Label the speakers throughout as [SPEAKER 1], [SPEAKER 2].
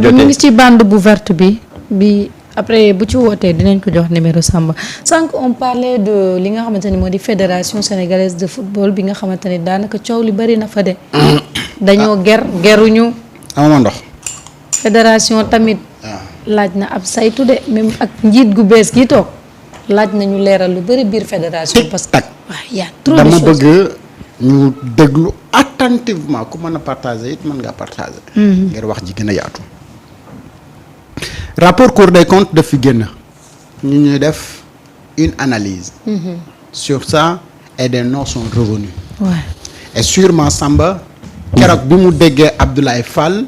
[SPEAKER 1] jotee
[SPEAKER 2] ñu ngi ci bande bu verte bi après bu ci wootee dinañ ko jox numéro Samba sànq on parlait de li nga xamante ni moo di fédération sénégalaise de football bi nga xamante ni daanaka coow li bari na fa de. dañoo geruñu.
[SPEAKER 3] amoon ndox.
[SPEAKER 2] fédération tamit. laaj na ab saytu de même ak njiit gu bees gi toog laaj nañu leeral lu bari biir fédération. parce que y a trop de choses
[SPEAKER 3] dama bëgg ñu déglu attentivement ku mën a partager it mën ngaa partager. ngir wax ji gën a yaatu. rapport Cour des comptes daf fi génn ñu ñuy def une analyse. sur ça et des noms sont revenus.
[SPEAKER 2] Ouais.
[SPEAKER 3] et sûrement Samba. keroog bi mu déggee Abdoulaye Fall.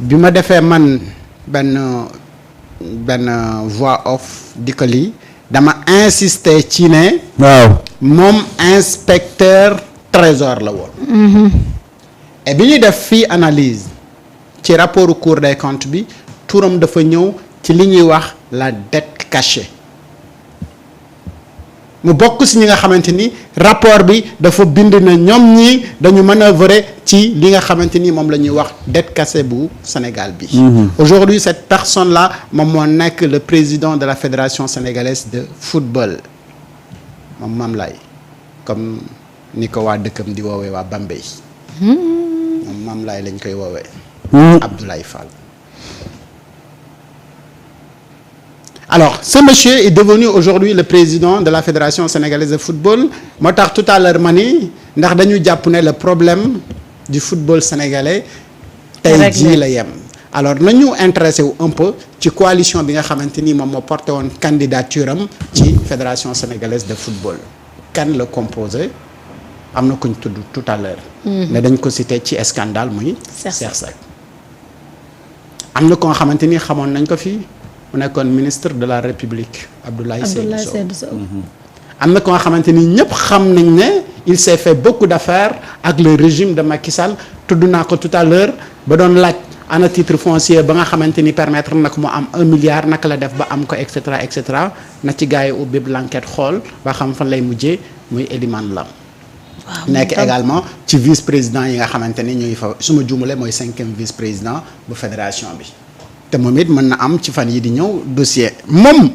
[SPEAKER 3] bi ma defee man benn voix off di ko lii dama insister ci ne.
[SPEAKER 1] waaw
[SPEAKER 3] moom inspecteur trésor la woon. et bi ñuy def fii analyse ci rapport Cour des comptes bi turam dafa ñëw ci li ñuy wax la dette cachée mu bokk si ñi nga xamante ni rapport bi dafa bind na ñoom ñi dañu manœuvrer ci li nga xamante ni moom la ñuy wax dette cachée bu Sénégal bi. Aujourd'hui cette personne là moom moo nekk le président de la fédération sénégalaise de football moom Mame Laye comme ni ko waa dëkkam di woowee waa Bambey. moom Mame Laye lañ koy woowee. Abdoulaye Fall. Alors ce monsieur est devenu aujourd'hui le président de la fédération sénégalaise de football moo tax tout à l'heure ma ni ndax dañu jàpp ne le problème du football sénégalais tey jii la yem. alors nañu intéressé wu un peu ci coalition bi nga xamante ni moom moo porté woon candidature am ci fédération sénégalaise de football kan la composé am na kuñ tudd tout à l'heure ne dañ ko cité ci scandale muy Cheikh Seck am na ko nga xamante ni xamoon nañ ko fii mu nekkoon ministre de la République Abdoulaye Seydou Sow am na ko nga xamante ni ñëpp xam nañ ne il s'est fait beaucoup d'affaires ak le régime de Macky Sall tudd naa ko tout à l'heure ba doon laaj ana titre foncier ba nga xamante ni permettre na ko mu am 1 milliard naka la def ba am ko et cetera na ci gars yi ubbi l'enquête xool ba xam fan lay mujjee muy Elimane Lam nekk également ci vice-président yi nga xamante ni ñuy fa su ma juumalee mooy 5e vice-président bu fédération bi te moom it mën na am ci fan yi di ñëw dossier moom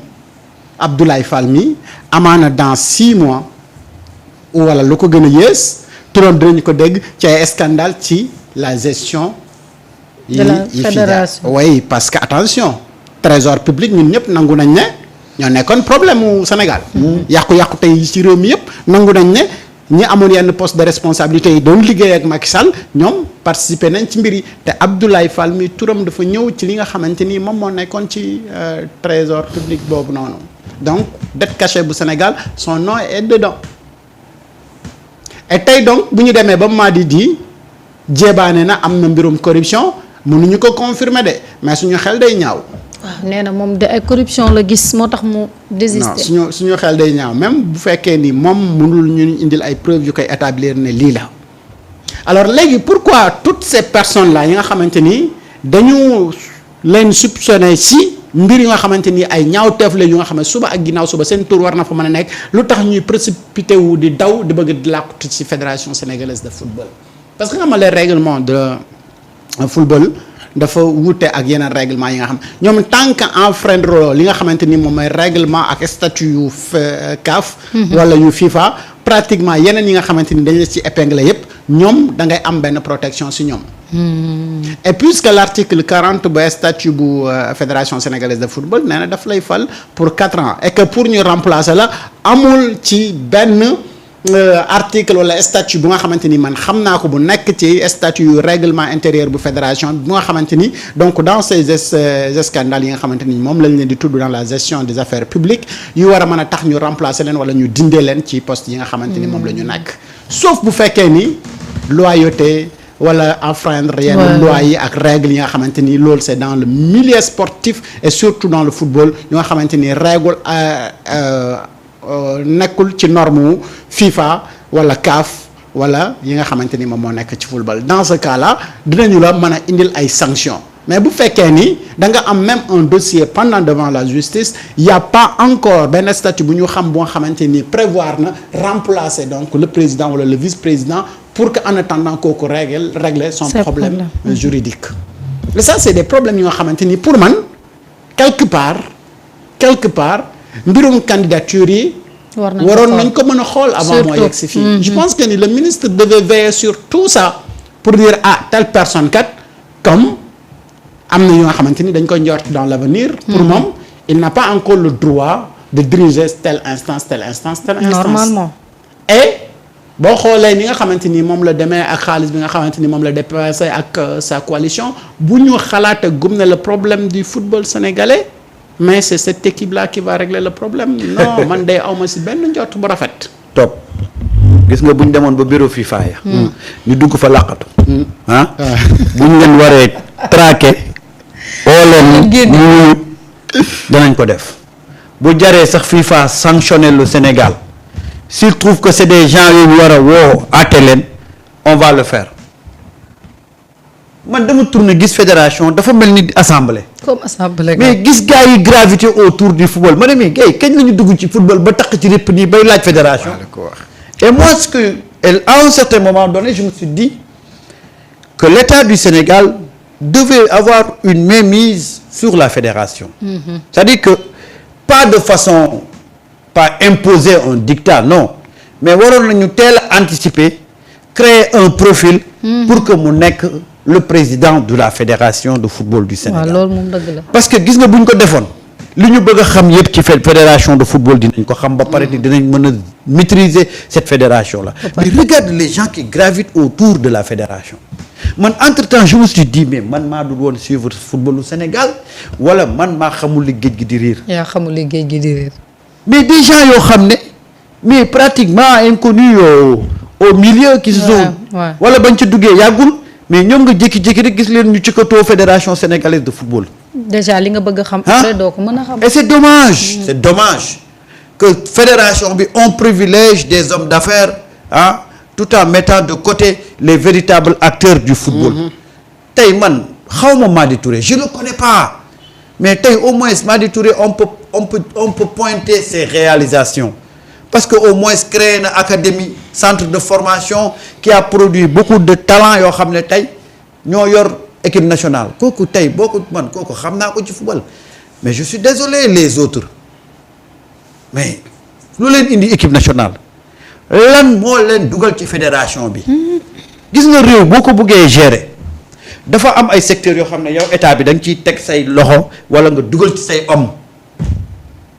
[SPEAKER 3] Abdoulaye Fall mi amaana dans 6 mois wala lu ko gën a yées turam dinañu ko dégg ci ay scandale ci la gestion yi fédération oui parce que attention trésor public ñun ñëpp nangu nañ ne ñoo nekkoon problème mu Sénégal yàqu-yàqu tey ci réew mi yëpp nangu nañ ne ñi amoon yenn poste de responsabilité yi doon liggéey ak Macky Sall ñoom participer nañ ci mbir yi te Abdoulaye Fall mi turam dafa ñëw ci li nga xamante ni moom moo nekkoon ci trésor public boobu noonu donc dette cachée bu Sénégal son nom est dedans et tey donc bu ñu demee ba Madi di jéebaane na am na mbirum corruption mënuñu ko confirmer de mais suñu xel day ñaaw.
[SPEAKER 2] waaw nee na moom de ay corruption la gis moo tax mu désister.
[SPEAKER 3] non suñu xel day ñaaw même bu fekkee ni moom mënul ñu indil ay preuves yu koy établir ne lii la alors léegi pourquoi toutes ces personnes là yi nga xamante ni dañu leen soupçonné si mbir yi nga xamante ni ay ñaawteef la yu nga xam ne suba ak ginnaaw suba seen tur war na fa mën a nekk lu tax ñuy précipité wu di daw di bëgg di làqatu ci fédération sénégalaise de football parce que nga xam ne les règlements de football dafa wuute ak yeneen règlement yi nga xam ñoom tant que enfreindre li nga xamante ni moom mooy règlement ak statut yu CAF wala yu FIFA pratiquement yeneen yi nga xamante ni dañ la ci épinglé yépp ñoom da ngay am benn protection ci ñoom et puisque l'article 40 ba statut bu fédération sénégalaise de football nee na daf lay fal pour 4 ans et que pour ñu remplacer la amul ci benn article wala statut bu nga xamante ni man xam naa ko bu nekk ci statut yu règlement intérieur bu fédération bu nga xamante ni donc dans ces scandales yi nga xamante ni moom lañ leen di tudd dans la gestion des affaires publiques yu war a mën a tax ñu remplacer leen wala ñu dindee leen ci poste yi nga xamante ni moom la ñu nekk sauf bu fekkee ni loyauté wala enfreindre yenn loi yi ak règles yi nga xamante ni loolu c'est dans le milieu sportif et surtout dans le football yu nga xamante ni règle nekkul ci norme FIFA wala CAF wala yi nga xamante ni moom moo nekk ci football dans ce cas là dinañu la mën a indil ay sanctions mais bu fekkee ni da nga am même un dossier pendant devant la justice y a pas encore benn statut bu ñu xam bu nga xamante ni prévoir na remplacer donc le président wala le vice-président pour que en attendant kooku régler son problème juridique et ça c'est des problèmes yoo xamante ni pour man quelque part mbirum candidature yi. waroon nañ ko mën a xool avant moo yegg si fii. je pense que ni le ministre devait veiller sur tout ça pour dire telle personne kat comme am na yoo xamante ni dañ koy njort dans l'avenir. pour moom il n'a pas encore le droit de diriger telle instance.
[SPEAKER 2] normalement.
[SPEAKER 3] et boo xoolee ni nga xamante ni moom la demee ak xaalis bi nga xamante ni moom la dépensé ak sa coalition bu ñu xalaat gum ne le problème du football sénégalais mais c'est cette équipe là qui va régler le problème non man day awma si benn njort bu rafet.
[SPEAKER 1] topp gis nga bu ñu demoon ba bureau FIFA ya ñu dugg fa làqatu. bu ñu leen waree traqué. ñu danañ ko def bu jaree sax FIFA sanctionner le Sénégal. s'il trouve que c'est des gens yu ñu war a woo àtte leen on va le faire man dama tourner gis fédération dafa mel ni assemblée.
[SPEAKER 2] comme assemblée.
[SPEAKER 1] mais gis gars yi gravité autour du football ma ne mais gars yi kañ la ñu dugg ci football ba takk ci répp nii bay laaj fédération. et moi à un certain moment donné je me suis dit que l'État du Sénégal devait avoir une mainmise sur la fédération. C'est-à-dire que pas de façon. Pas imposer un dictat non mais waroon nañu teel a anticiper créer un profil pour que mu nekk le président de la fédération de football du Sénégal.
[SPEAKER 2] loolu moom dëgg la.
[SPEAKER 1] parce que gis nga bu ñu ko defoon li ñu bëgg a xam yëpp ci fédération de football dinañ ko xam ba pare dinañ mën a maîtriser cette fédération là. mais regarde les gens qui gravitent autour de la fédération man entre-temps je me suis dit mais man maa dul woon suivre footballu Sénégal wala man maa xamul li géej gi di riir.
[SPEAKER 2] yaa xamul li géej gi di riir.
[SPEAKER 1] mais des gens yoo xam ne mais pratiquement inconnus au milieu qui se sont wala bañ ci duggee yàggul mais ñoom nga jékki-jékki rek gis leen ñu ci katoo fédération sénégalaise de football.
[SPEAKER 2] déjà li nga bëgg a xam. après doo ko mën a xam.
[SPEAKER 1] et c'est dommage. c'est dommage que fédération bi on privilège des hommes d'affaires tout en mettant de côté les véritables acteurs du football. tey man xawma Madi Touré je le connais pas. mais tey au moins Madi Touré on peut pointer ses réalisations parce que au moins créé na académie centre de formation qui a produit beaucoup de talents yoo xam ne tey ñoo yor équipe nationale kooku tey boo ko man kooku xam naa ko ci football mais je suis désolé les autres mais lu leen indi équipe nationale lan moo leen dugal ci fédération bi gis nga réew boo ko bëggee gérer dafa am ay secteurs yoo xam ne yow état bi da nga ciy teg say loxo wala nga dugal ci say homme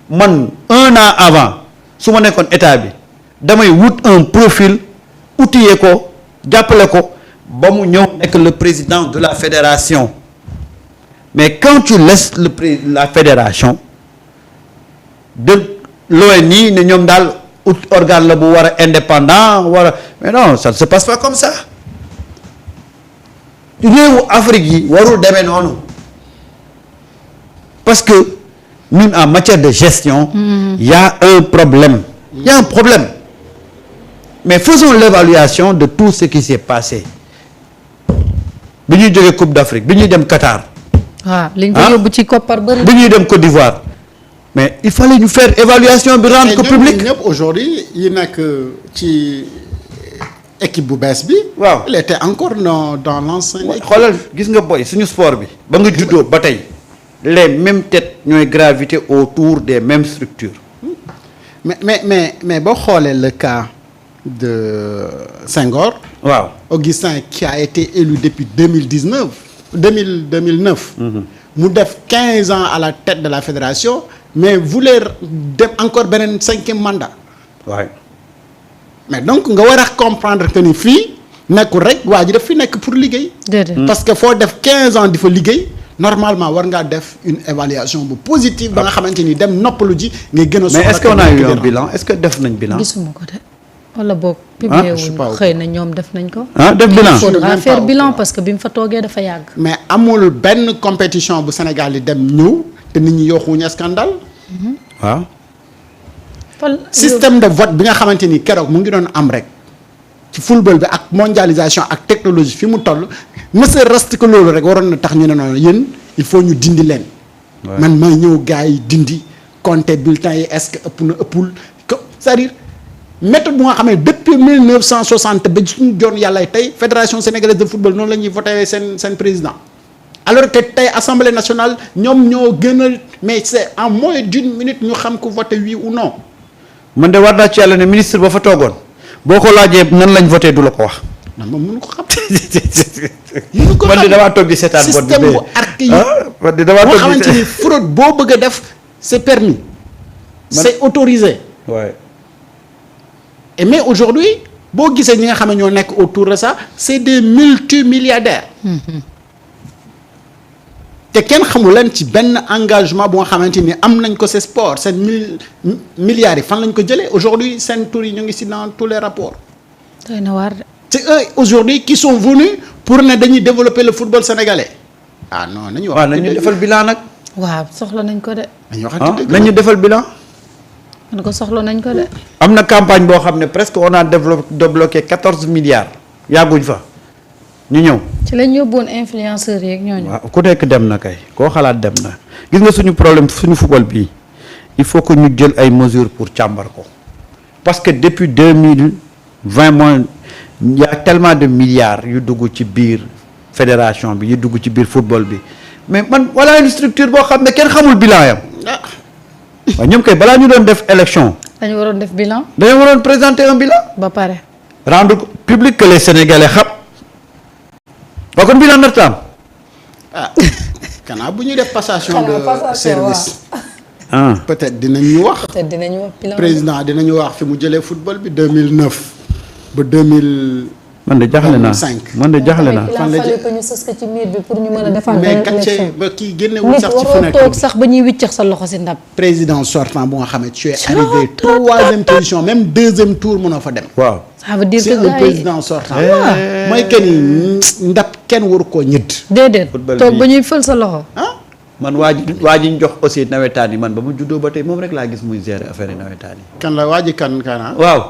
[SPEAKER 1] man 1 an avant su ma nekkoon état bi damay wut un profil outillé ko jàppale ko ba mu ñëw nekk le président de la fédération mais quand tu laisses la fédération de l'ONU ne ñoom daal organe la bu war a indépendant mais non ça ne se passe pas comme ça réewu Afrique yi warul demee noonu parce que ñun en matière de gestion il y a un problème mais faisons l'évaluation de tout ce qui s'est passé bi ñuy jógee Coupe d'Afrique bi ñuy dem Qatar
[SPEAKER 2] liñ ko yóbbu ci koppar bëri
[SPEAKER 1] bi ñuy dem Côte d'Ivoire mais il fallait ñu faire évaluation bi rendre ko public
[SPEAKER 3] ñëpp aujourd'hui yi nekk ci équipe bu bees bi.
[SPEAKER 1] waaw
[SPEAKER 3] il était encore dans l'ancienne équipe.
[SPEAKER 1] xoolal gis nga boy suñu sport bi ba nga juddoo ba tey les mêmes têtes ñooy graviter autour des mêmes structures.
[SPEAKER 3] mais boo xoolee le cas de Senghor.
[SPEAKER 1] waaw
[SPEAKER 3] Augustin qui a été élu depuis 2009. mu def 15 ans à la tête de la fédération mais voulait dem encore beneen 5e mandat.
[SPEAKER 1] waaw.
[SPEAKER 3] mais donc nga war a comprendre que ni fii nekkul rek waa ji daf fi nekk pour liggéey. parce que foo def 15 ans di fa liggéey normalement war ngaa def une évaluation bu positive. ba nga xamante ni dem noppalu ji ngay gën a.
[SPEAKER 1] mais est-ce qu'on a eu un bilan est-ce que def nañ bilan.
[SPEAKER 2] gisuma ko de wala boog. publié wuñ xëy na ñoom def nañ ko.
[SPEAKER 1] def bilan
[SPEAKER 2] il faudra faire bilan parce que bi mu fa toogee dafa yàgg.
[SPEAKER 3] mais amul benn compétition bu Sénégal yi dem ñëw te nit ñi yokkuwuñu scandale.
[SPEAKER 1] waaw.
[SPEAKER 3] système de vote bi nga xamante ni keroog mu ngi doon am rek ci football bi ak mondialisation ak technologie fi mu toll ne reste que loolu rek waroon na tax ñu ne noonu yéen il faut ñu dindi leen. man maa ñëw gars yi dindi compter bulletins yi est-ce que ëpp na ëppul c'est-à-dire méthode bu nga xam ne depuis 1960 ba suñu joon yàlla tey fédération sénégalaise de football noonu la ñuy voté seen président alors que tey assemblée nationale ñoom ñoo gën a mais c'est en moins d'une minute ñu xam ko voté oui ou non.
[SPEAKER 1] man de war naa ci yàlla ne ministre ba fa toogoon boo ko laajee nan lañ voté du la ko wax.
[SPEAKER 3] non moom mënu ko xam. mënu ko xam
[SPEAKER 1] man de damaa toog di seetaan vote bi
[SPEAKER 3] système bu archaïque.
[SPEAKER 1] man de damaa
[SPEAKER 3] boo
[SPEAKER 1] toog
[SPEAKER 3] xamante ni fraude boo bëgg a def c'est permis. c'est autorisé.
[SPEAKER 1] Ouais.
[SPEAKER 3] Et mais aujourd'hui boo gisee ñi nga xam ne ñoo nekk autour de ça c'est des multimilliardaires. te kenn xamu leen ci benn engagement bu nga xamante ni am nañ ko ce sport seen milliards yi fan lañ ko jëlee aujourd'hui seen tour yi ñu ngi ci dans tous les rapports.
[SPEAKER 2] doy na waar de.
[SPEAKER 3] c'est eux aujourd'hui qui sont venus pour ne dañuy développer le football sénégalais. ah non nañu wax.
[SPEAKER 1] waaw nañu defal bilan nag.
[SPEAKER 2] waaw soxla nañ ko de.
[SPEAKER 3] nañu waxante dëgg
[SPEAKER 1] nañu defal bilan.
[SPEAKER 2] man ko soxla nañ ko de.
[SPEAKER 1] am na campagne boo xam ne presque on a débloqué 14 milliards yàgguñ fa ñu ñëw.
[SPEAKER 2] ci lañ yóbbuwoon influenceurs yeeg ñooñu.
[SPEAKER 1] waaw ku nekk dem na kay koo xalaat dem na gis nga suñu problème suñu football bii il faut que ñu jël ay mesures pour càmbar ko parce que depuis 2020 mois il y a tellement de milliards yu dugg ci biir fédération bi yu dugg ci biir football bi mais man voilà une structure boo xam ne kenn xamul bilan yam waaw ñoom kay balaa ñu doon def élection
[SPEAKER 2] dañu waroon def bilan.
[SPEAKER 1] dañoo waroon présenter un bilan
[SPEAKER 2] ba pare.
[SPEAKER 1] rendre public que les Sénégalais xam waaw kon bilan nartaam
[SPEAKER 3] ah kanaa bu ñuy def passation
[SPEAKER 2] Xanaa
[SPEAKER 3] de
[SPEAKER 2] passation,
[SPEAKER 3] service
[SPEAKER 1] ah
[SPEAKER 3] peut-être dinañ ñu wax
[SPEAKER 2] peut-être dinañu wax bilan.
[SPEAKER 3] président dinañu wax fi mu jëlee football bi 2009 ba 2000.
[SPEAKER 1] man de jaxle naa
[SPEAKER 3] 2005.
[SPEAKER 1] man de jaxle naa
[SPEAKER 2] il a
[SPEAKER 3] fan la
[SPEAKER 2] fallu que ñu sës ko ci miir bi pour ñu mën a defar
[SPEAKER 3] mais
[SPEAKER 2] beneen
[SPEAKER 3] kat
[SPEAKER 2] élection.
[SPEAKER 3] ba kii génnewul
[SPEAKER 2] nit
[SPEAKER 3] sax ci
[SPEAKER 2] waroo
[SPEAKER 3] fenêtre
[SPEAKER 2] toog
[SPEAKER 3] bi.
[SPEAKER 2] sax ba ñuy wiccax sa loxo si ndab.
[SPEAKER 3] président sortant bu nga xam ne tu es arrivé troisième position même deuxième tour mënoo fa dem.
[SPEAKER 1] waaw
[SPEAKER 2] ça veut dire
[SPEAKER 3] c'est
[SPEAKER 2] que
[SPEAKER 3] un
[SPEAKER 2] gars yi
[SPEAKER 3] président sortant. mooy que ni ndab kenn waru koo ñëdd.
[SPEAKER 2] déedéet
[SPEAKER 1] Football
[SPEAKER 2] toog
[SPEAKER 1] bi.
[SPEAKER 2] ba ñuy fël sa loxo.
[SPEAKER 3] ah
[SPEAKER 1] man waa ji ñu jox aussi nawetaan yi man ba mu juddoo ba tey moom rek laa gis muy gérer affaire yi nawetaan yi.
[SPEAKER 3] kan la waa ji kan kana
[SPEAKER 1] waaw.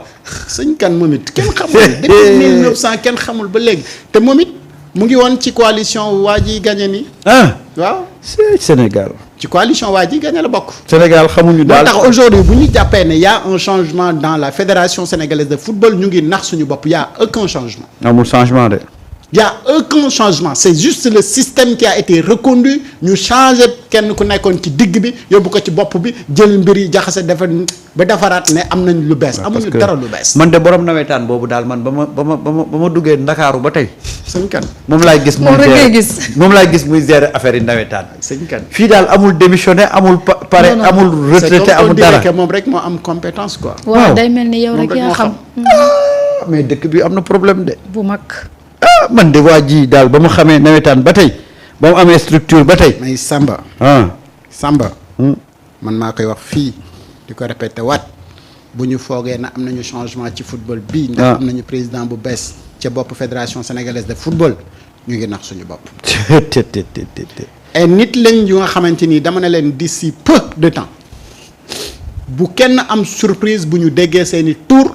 [SPEAKER 3] sëñ kan moom it kenn xamul depuis 1900 kenn xamul ba léegi te moom it mu ngi woon ci coalition waa ji gagné ni
[SPEAKER 1] ah
[SPEAKER 3] waaw
[SPEAKER 1] c'est Sénégal.
[SPEAKER 3] ci coalition waa ji gagné la bokk.
[SPEAKER 1] Sénégal xamuñu
[SPEAKER 3] moo
[SPEAKER 1] daal.
[SPEAKER 3] tax aujourd'hui bu ñu jàppee ne y a un changement dans la fédération sénégalaise de football ñu ngi nax suñu bopp y a aucun changement.
[SPEAKER 1] amul changement de.
[SPEAKER 3] y a aucun changement c'est juste le système qui a été reconduit ñu changé kenn ku nekkoon ci digg bi yóbbu ko ci bopp bi jël mbir yi jaxase defar ba defaraat ne am nañ lu bees. amuñu dara lu bees.
[SPEAKER 1] man de borom nawetaan boobu daal man ba ma duggee Ndakaaru ba tey
[SPEAKER 3] sëñ kan
[SPEAKER 1] moom laay gis.
[SPEAKER 2] Moom rek ngay gis.
[SPEAKER 1] moom laay gis muy gérer affaire yi nawetaan.
[SPEAKER 3] sëñ kan.
[SPEAKER 1] fii daal amul démissionné amul pare
[SPEAKER 2] Non, non.
[SPEAKER 1] amul retraité
[SPEAKER 3] c'est comme
[SPEAKER 1] amul
[SPEAKER 3] on dirait
[SPEAKER 1] dara.
[SPEAKER 3] que moom rek moo am compétence quoi.
[SPEAKER 2] waaw
[SPEAKER 1] waaw.
[SPEAKER 2] day mel ni yow
[SPEAKER 3] Moom
[SPEAKER 2] rek
[SPEAKER 3] rek
[SPEAKER 2] yaa
[SPEAKER 3] moo
[SPEAKER 2] xam.
[SPEAKER 1] mais dëkk bi am na problème de.
[SPEAKER 2] bu mag.
[SPEAKER 1] ah man de waa ji daal ba mu xamee nawetaan ba tey ba mu amee structure ba tey.
[SPEAKER 3] mais Samba.
[SPEAKER 1] ah.
[SPEAKER 3] Samba. man maa koy wax fii di ko répété waat bu ñu foogee na am nañu changement ci football bii. ndax am nañu président bu bees ca bopp fédération sénégalaise de football ñu ngi nax suñu bopp. et nit lañ yu nga xamante ni dama ne leen d'ici peu de temps bu kenn am surprise bu ñu déggee seeni tour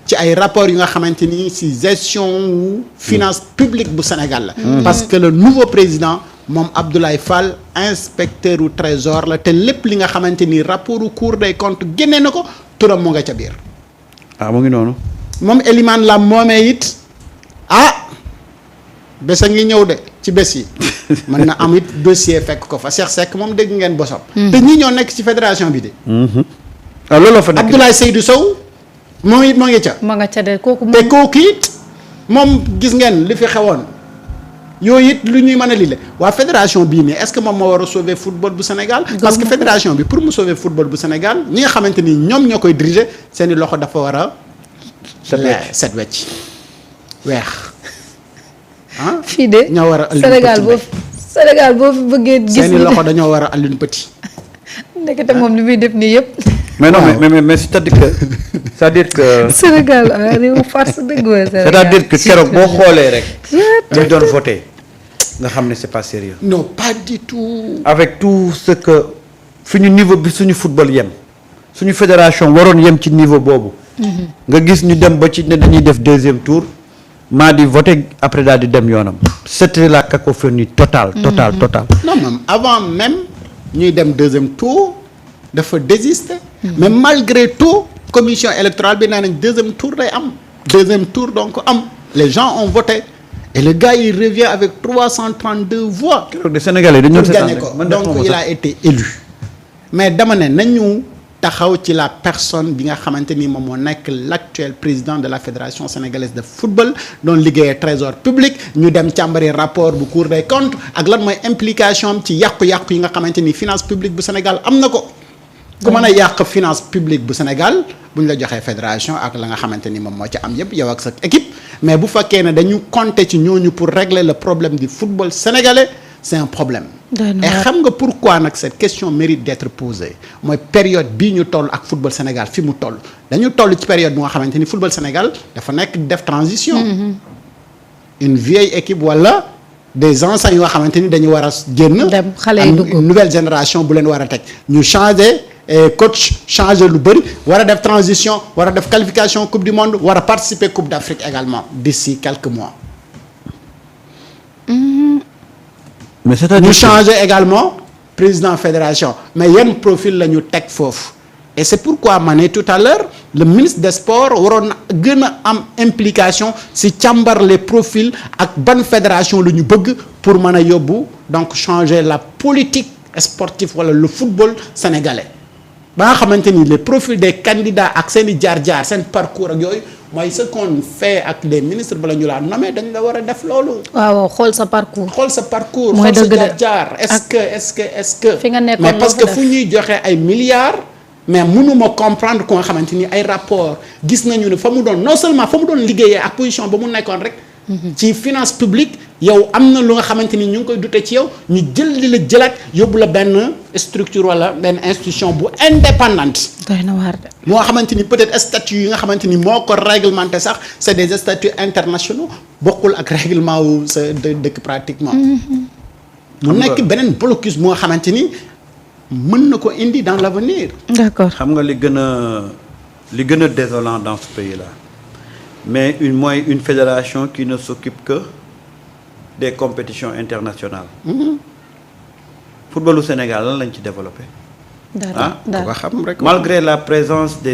[SPEAKER 3] ci ay rapports yu nga xamante ni ci gestion wu finance publique bu Sénégal la. parce que le nouveau président moom Abdoulaye Fall inspecteur u trésor la te lépp li nga xamante ni rapport u Cour des comptes génnee na ko turam mu nga ca biir.
[SPEAKER 1] ah mu ngi noonu.
[SPEAKER 3] moom Elimane Lam moomee it bés a ngi ñëw de ci bés yi mën na am it dossier fekk ko fa Cheikh Seck moom dégg ngeen bosam. te ñi ñoo nekk ci fédération bi de.
[SPEAKER 1] ah looloo fa nekk.
[SPEAKER 3] Abdoulaye Seydou Sow moom it moo ngi ca.
[SPEAKER 2] ma nga ca de kooku
[SPEAKER 3] te
[SPEAKER 2] moom.
[SPEAKER 3] kooku it moom gis ngeen li fi xewoon yooyu it lu ñuy mën a lile waa fédération bii nii est-ce que moom moo war a sauver football bu Sénégal. parce que fédération bi pour mu sauver football bu Sénégal ñi nga xamante ni ñoom ñoo koy diriger seeni loxo dafa war a. set wecc weex ah.
[SPEAKER 2] fii de
[SPEAKER 3] ñoo war a ëllëg
[SPEAKER 2] Sénégal boo fi bëggee gis.
[SPEAKER 3] seeni loxo dañoo war a Alioune Petit.
[SPEAKER 2] ndekete moom li muy def nii yëpp.
[SPEAKER 1] mais non
[SPEAKER 3] waaw.
[SPEAKER 1] mais c'est-à-dire que
[SPEAKER 2] Sénégal réew farce dëgg la Sénégal.
[SPEAKER 1] c'est-à-dire que keroog boo xoolee rek. ñu doon voté nga xam ne c'est pas sérieux.
[SPEAKER 3] non pas du tout.
[SPEAKER 1] avec tout ce que fi ñu niveau bi suñu football yem suñu fédération waroon yem ci niveau boobu. nga gis ñu dem ba ci ne dañuy def deuxième tour maa di voté après daal di dem yoonam. c'était la cacophonie totale. totale.
[SPEAKER 3] non même avant même ñuy dem deuxième tour dafa désister. mais malgré tout commission électorale bi nee nañ deuxième tour day am. deuxième tour donc am les gens ont voté et le gars il revient avec 332 voix.
[SPEAKER 1] keroog de Sénégalais dañu
[SPEAKER 3] pour gagner ko donc il a été élu. mais dama ne nañu taxaw ci la personne bi nga xamante ni moom moo nekk l'actuel président de la fédération sénégalaise de football doon liggéeyee trésor public ñu dem càmbari rapport bu cour des comptes ak lan mooy implication am ci yàqu-yàqu yi nga xamante ni finance publique bu Sénégal am na ko. ku mën a yàq finance publique bu Sénégal bu ñu la joxee fédération ak la nga xamante ni moom moo ci am yëpp yow ak sa équipe mais bu fekkee ne dañu compter ci ñooñu pour régler le problème du football sénégalais c'est un problème. et xam nga pourquoi nag cette question mérite d'être posée mooy période bii ñu toll ak football Sénégal fi mu toll dañu toll ci période bu nga xamante ni football Sénégal dafa nekk def transition. une vieille équipe wala des anciens yoo xamante ni dañu war a génn.
[SPEAKER 2] dem xale yi dugg
[SPEAKER 3] une nouvelle génération bu leen war a teg ñu changer coach changer lu bëri war a def transition war a def qualification coupe du monde war a participer coupe d'Afrique également d'ici quelques mois.
[SPEAKER 1] mais c'est-à-dire
[SPEAKER 3] ñu changer également président fédération mais yan profil la ñu teg foofu et c'est pourquoi ma ne tout à l'heure le ministre des sports waroon na gën a am implication si càmbar les profils ak ban fédération la ñu bëgg pour mën a yóbbu donc changer la politique sportive wala le football sénégalais ba nga xamante ni les profils des candidats ak seen i jaar-jaar seen parcours ak yooyu mooy ce qu'on fait ak les ministres bala ñu laa nommé dañ la war a def loolu.
[SPEAKER 2] waaw xool sa parcours.
[SPEAKER 3] xool sa parcours.
[SPEAKER 2] mooy
[SPEAKER 3] xool
[SPEAKER 2] dëgg
[SPEAKER 3] sa
[SPEAKER 2] de
[SPEAKER 3] jaar-jaar est-ce que.
[SPEAKER 2] fi nga nekkoon
[SPEAKER 3] mais parce que fu ñuy joxe ay milliards. mais mënuma comprendre ko nga xamante ni ay rapport gis nañu ne fa mu doon non seulement fa mu doon liggéeyee ak position ba mu nekkoon rek. ci finance publique yow am na lu nga xamante ni ñu ngi koy dute ci yow ñu jël li la jëlaat yóbbu la benn structure wala benn institution bu indépendante.
[SPEAKER 2] doy na waar de.
[SPEAKER 3] moo xamante ni peut-être statut yi nga xamante ni moo ko réglementé sax c'est des statuts internationaux bokkul ak règlement wu sa dëkk pratiquement. mu nekk beneen blocus moo xamante ni mën na ko indi dans l'avenir.
[SPEAKER 2] d'accord
[SPEAKER 1] xam nga li gën a désolant dans ce pays-là mais une fédération qui ne s'occupe que des compétitions internationales. footballu Sénégal lan lañ ci développé.
[SPEAKER 2] dara
[SPEAKER 3] nga xam rek
[SPEAKER 1] malgré la présence des